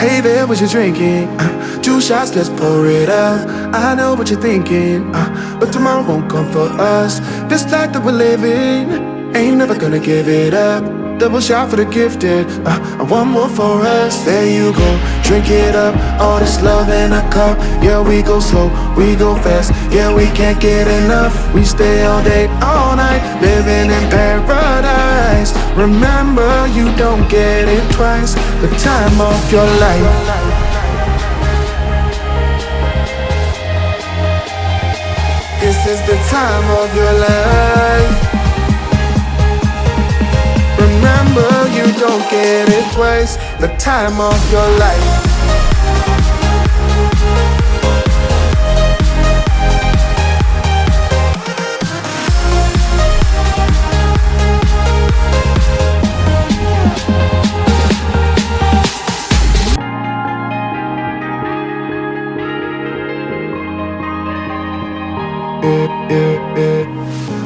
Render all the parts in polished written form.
Hey there, what you drinking? 2 shots, let's pour it up. I know what you're thinking, but tomorrow won't come for us. This life that we're living, ain't never gonna give it up. Double shot for the gifted, and one more for us. There you go, drink it up. All this love in a cup. Yeah, we go slow, we go fast. Yeah, we can't get enough. We stay all day, all night, living in paradise. Remember, you don't get it twice. The time of your life. This is the time of your life. Remember, you don't get it twice. The time of your life.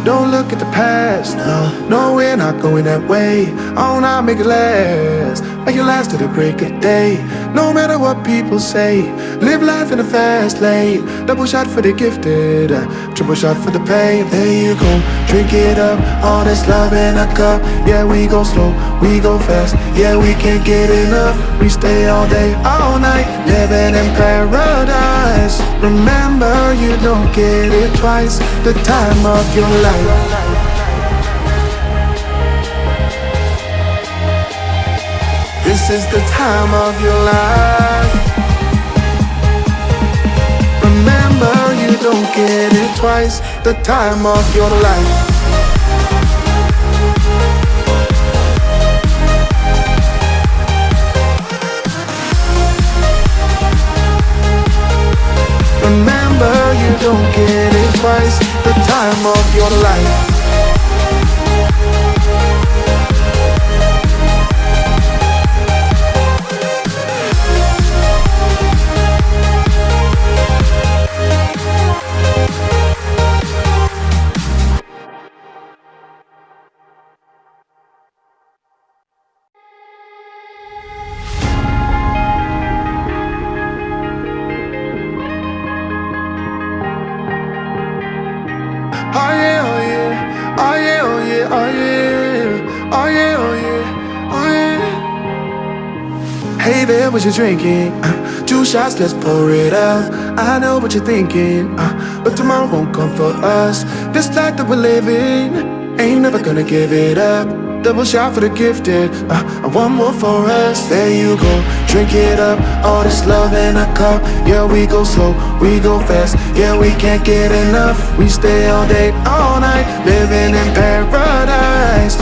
Don't look at the past, no, we're not going that way. Oh, now make it last, make it last to the break of day. No matter what people say, live life in a fast lane. Double shot for the gifted, triple shot for the pain. There you go, drink it up, all this love in a cup. Yeah, we go slow, we go fast. Yeah, we can't get enough. We stay all day, all night, living in paradise. Remember, you don't get it twice. The time of your life. This is the time of your life. Remember, you don't get it twice. The time of your life. Remember, you don't get it twice. The time of your life. Oh yeah, oh yeah, oh yeah, oh yeah, oh yeah, oh yeah, oh yeah, oh yeah. Hey there, what you drinking? 2 shots, let's pour it up. I know what you're thinking, but tomorrow won't come for us. This life that we're living, ain't never gonna give it up. Double shot for the gifted, and one more for us. There you go, drink it up. All this love in a cup. Yeah, we go slow, we go fast. Yeah, we can't get enough. We stay all day, all night, living in paradise.